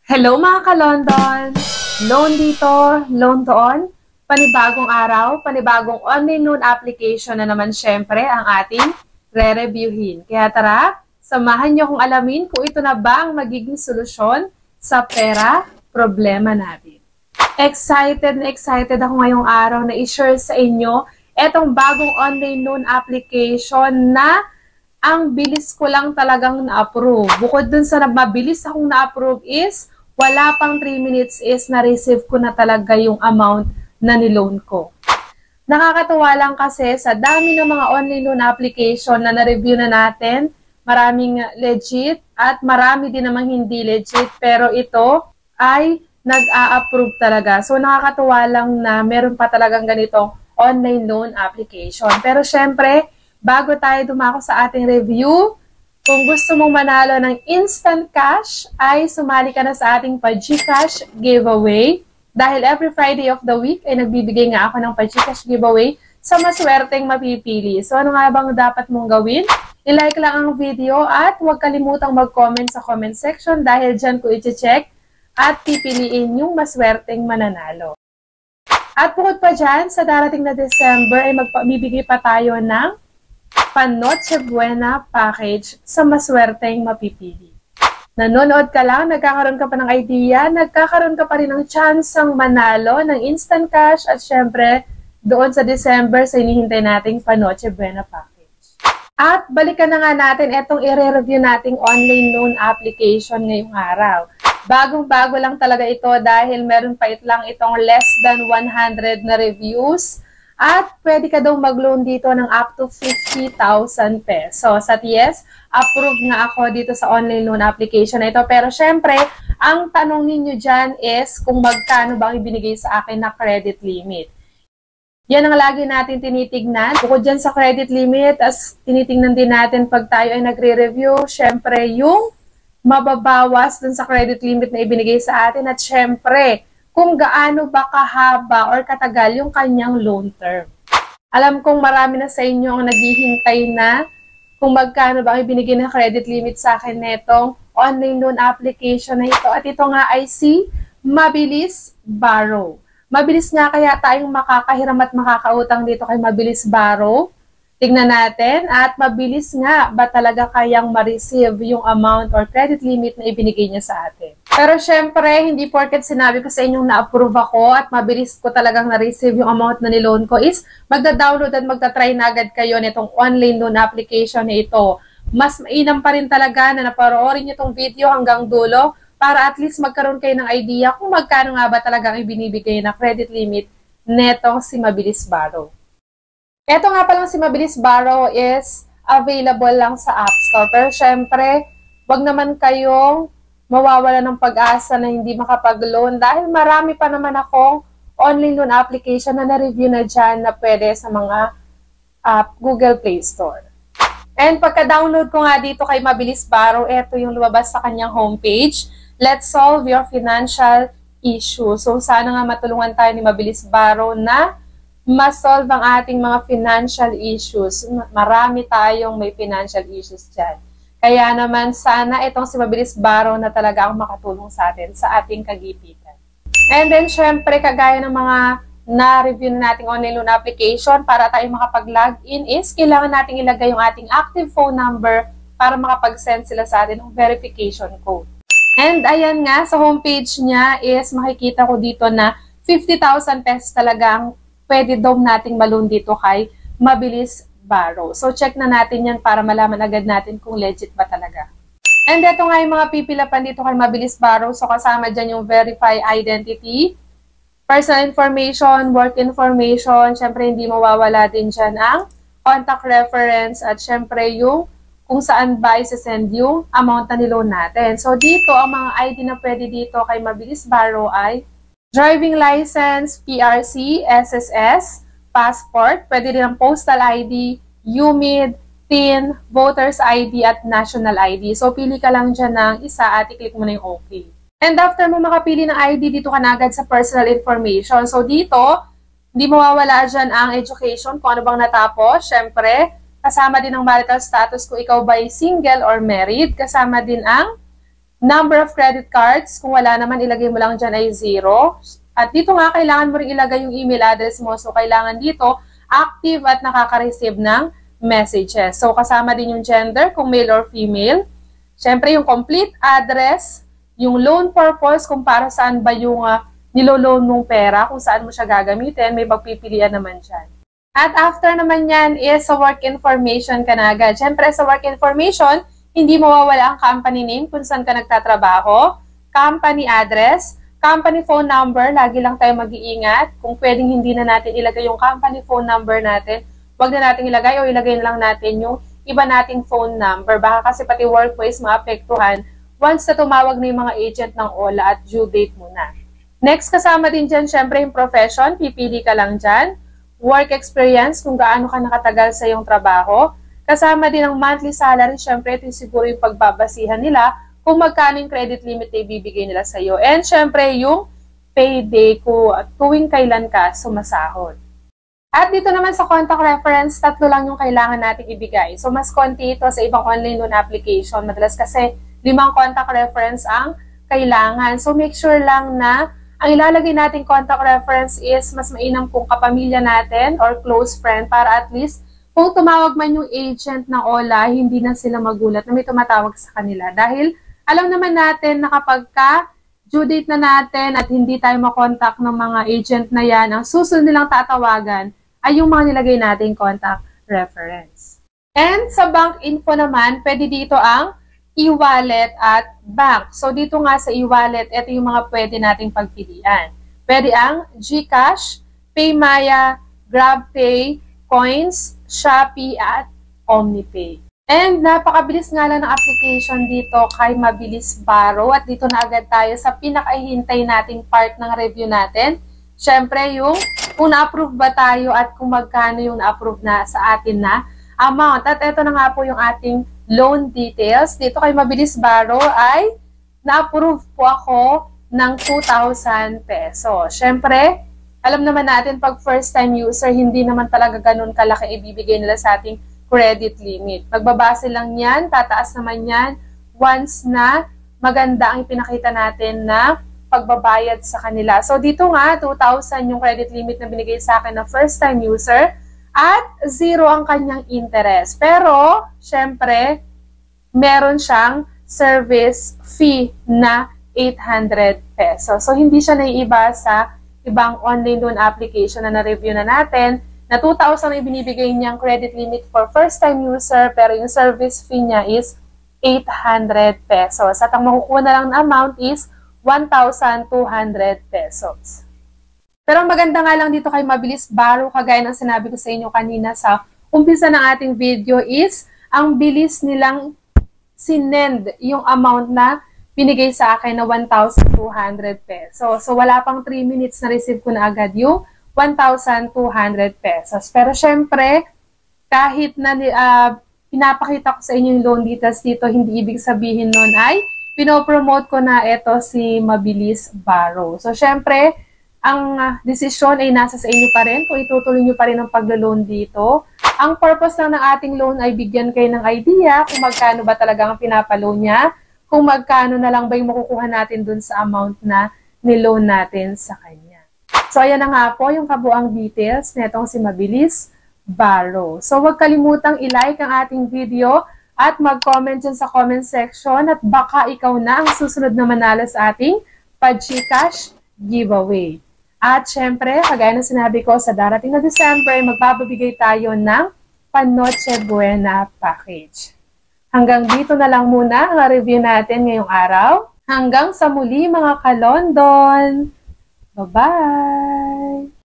Hello mga ka-London! Loan dito, loan doon. Panibagong araw, panibagong online loan application na naman syempre ang ating re-reviewin. Kaya tara, samahan niyo kung alamin kung ito na ba ang magiging solusyon sa pera problema natin. Excited na excited ako ngayong araw na i-share sa inyo itong bagong online loan application na ang bilis ko lang talagang na-approve. Bukod dun sa mabilis akong na-approve is wala pang 3 minutes is na-receive ko na talaga yung amount na niloan ko. Nakakatuwa lang kasi sa dami ng mga online loan application na na-review na natin, maraming legit at marami din namang hindi legit, pero ito ay nag-a-approve talaga. So nakakatuwa lang na meron pa talagang ganitong online loan application. Pero syempre, bago tayo dumako sa ating review, kung gusto mong manalo ng instant cash, ay sumali ka na sa ating PaGCash giveaway. Dahil every Friday of the week ay nagbibigay nga ako ng PaGCash giveaway sa maswerteng mapipili. So ano nga bang dapat mong gawin? I-like lang ang video at huwag kalimutang mag-comment sa comment section dahil dyan ko i-check at pipiliin yung maswerteng mananalo. At bukod pa dyan, sa darating na December ay magbibigay pa tayo ng Noche Buena package sa maswerteng mapipili. Nanonood ka lang, nagkakaroon ka pa ng idea, nagkakaroon ka pa rin ng chance ang manalo ng instant cash at syempre doon sa December sa hinihintay nating Noche Buena package. At balikan na nga natin itong i-review nating online loan application ngayong araw. Bagong-bago lang talaga ito dahil meron pa lang itong less than 100 na reviews. At pwede ka daw mag-loan dito ng up to 50,000 pesos. At yes, approve nga ako dito sa online loan application na ito. Pero syempre, ang tanong ninyo dyan is kung magkano ba ang ibinigay sa akin na credit limit. Yan ang lagi natin tinitignan. Bukod dyan sa credit limit, as tinitignan din natin pag tayo ay nagre-review, syempre yung mababawas dun sa credit limit na ibinigay sa atin. At syempre, kung gaano ba kahaba or katagal yung kanyang loan term. Alam kong marami na sa inyo ang naghihintay na kung magkano ba ang ibinigay ng credit limit sa akin netong online loan application na ito. At ito nga ay si Mabilis Borrow. Mabilis nga kaya tayong makakahiram at makakautang dito kay Mabilis Borrow. Tignan natin at mabilis nga ba talaga kayang ma-receive yung amount or credit limit na ibinigay niya sa atin. Pero syempre, hindi porket sinabi ko sa inyong na-approve ako at mabilis ko talagang na-receive yung amount na niloan ko is magda-download at magta-try na agad kayo nitong online loan application na ito. Mas mainam pa rin talaga na naparoorin nyo itong video hanggang dulo para at least magkaroon kayo ng idea kung magkano nga ba talagang ibinibigay na credit limit netong si Mabilis Borrow. Ito nga palang si Mabilis Borrow is available lang sa App Store. Pero syempre, wag naman kayong mawawala ng pag-asa na hindi makapag-loan dahil marami pa naman akong online loan application na na-review na dyan na pwede sa mga Google Play Store. And pagka-download ko nga dito kay Mabilis Borrow, ito yung lumabas sa kanyang homepage. Let's solve your financial issue. So sana nga matulungan tayo ni Mabilis Borrow na ma-solve ang ating mga financial issues. Marami tayong may financial issues dyan. Kaya naman, sana itong si Mabilis Borrow na talaga ang makatulong sa atin, sa ating kagipitan. And then, syempre, kagaya ng mga na-review nating online loan application, para tayo makapag-login is, kailangan nating ilagay yung ating active phone number para makapag-send sila sa atin ng verification code. And ayan nga, sa homepage niya is makikita ko dito na 50,000 pesos talaga ang pwede daw nating ma-loan dito kay Mabilis Borrow. So, check na natin yan para malaman agad natin kung legit ba talaga. And ito nga yung mga pipilapan dito kay Mabilis Borrow. So, kasama dyan yung verify identity, personal information, work information. Syempre, hindi mawawala din dyan ang contact reference at syempre yung kung saan ba isa-send yung amount na niloan natin. So, dito, ang mga ID na pwede dito kay Mabilis Borrow ay driving license, PRC, SSS, passport, pwede din ang postal ID, UMID, TIN, voter's ID, at national ID. So, pili ka lang dyan ng isa at i-click mo na yung OK. And after mo makapili ng ID, dito ka na agad sa personal information. So, dito, hindi mawawala dyan ang education, kung ano bang natapos. Siyempre, kasama din ang marital status kung ikaw ba ay single or married. Kasama din ang Number of credit cards, kung wala naman, ilagay mo lang dyan ay 0. At dito nga, kailangan mo rin ilagay yung email address mo. So, kailangan dito, active at nakaka-receive ng messages. So, kasama din yung gender, kung male or female. Siyempre, yung complete address, yung loan purpose, kung para saan ba yung nilo-loan mong pera, kung saan mo siya gagamitin, may pagpipilian naman dyan. At after naman yan is sa work information ka na agad. Siyempre, sa work information, hindi mawawala ang company name kung saan ka nagtatrabaho, company address, company phone number, lagi lang tayo mag-iingat. Kung pwedeng hindi na natin ilagay yung company phone number natin, wag na natin ilagay o ilagay na lang natin yung iba nating phone number. Baka kasi pati workplace maapektuhan once na tumawag na yung mga agent ng OLA at due date mo na. Next, kasama din dyan, syempre yung profession, pipili ka lang dyan. Work experience, kung gaano ka nakatagal sa iyong trabaho. Kasama din ang monthly salary, syempre ito siguro yung pagbabasihan nila kung magkano yung credit limit na ibibigay nila sa iyo. And syempre yung payday tuwing kailan ka sumasahod. At dito naman sa contact reference, 3 lang yung kailangan nating ibigay. So mas konti ito sa ibang online loan application. Madalas kasi 5 contact reference ang kailangan. So make sure lang na ang ilalagay nating contact reference is mas mainam kung kapamilya natin or close friend para at least kung tumawag man yung agent ng OLA, hindi na sila magulat na may tumatawag sa kanila. Dahil alam naman natin na kapag due date na natin at hindi tayo makontak ng mga agent na yan, ang susunod nilang tatawagan ay yung mga nilagay nating contact reference. And sa bank info naman, pwede dito ang e-wallet at bank. So dito nga sa e-wallet, ito yung mga pwede nating pagpilian. Pwede ang GCash, PayMaya, GrabPay, Coins, Shopee at OmniPay. And napakabilis nga lang ng application dito kay Mabilis Borrow at dito na agad tayo sa pinakahintay nating part ng review natin. Siyempre yung kung na-approve ba tayo at kung magkano yung na-approve na sa atin na amount. At ito na nga po yung ating loan details. Dito kay Mabilis Borrow ay na-approve po ako ng 2,000 pesos. Siyempre, alam naman natin pag first time user, hindi naman talaga ganun kalaki ibibigay nila sa ating credit limit. Magbabase lang yan, tataas naman yan once na maganda ang ipinakita natin na pagbabayad sa kanila. So dito nga, 2,000 yung credit limit na binigay sa akin na first time user at 0 ang kanyang interest. Pero, syempre, meron siyang service fee na 800 pesos. So hindi siya naiiba sa ibang online loan application na na-review na natin, na 2,000 ang ibinibigay niyang credit limit for first-time user, pero yung service fee niya is 800 pesos. At ang makukuha na lang na amount is 1,200 pesos. Pero ang maganda nga lang dito kay Mabilis Borrow, kagaya ng sinabi ko sa inyo kanina sa umpisa ng ating video is, ang bilis nilang sinend yung amount na binigay sa akin na 1,200 pesos. So, wala pang 3 minutes na receive ko na agad yung 1,200 pesos. Pero, syempre, kahit na pinapakita ko sa inyo yung loan details dito, hindi ibig sabihin nun ay pinopromote ko na ito si Mabilis Borrow. So, syempre, ang desisyon ay nasa sa inyo pa rin kung itutuloy nyo pa rin ang paglo-loan dito. Ang purpose lang ng ating loan ay bigyan kayo ng idea kung magkano ba talaga ang pinapaloan niya, kung magkano na lang ba yung makukuha natin dun sa amount na niloan natin sa kanya. So, ayan na nga po yung kabuang details netong si Mabilis Borrow. So, huwag kalimutang i-like ang ating video at mag-comment dyan sa comment section at baka ikaw na ang susunod na manalo sa ating GCash giveaway. At syempre, kagaya ng sinabi ko, sa darating na December, magbabigay tayo ng Panoche Buena package. Hanggang dito na lang muna ang review natin ngayong araw. Hanggang sa muli mga ka-London! Bye-bye!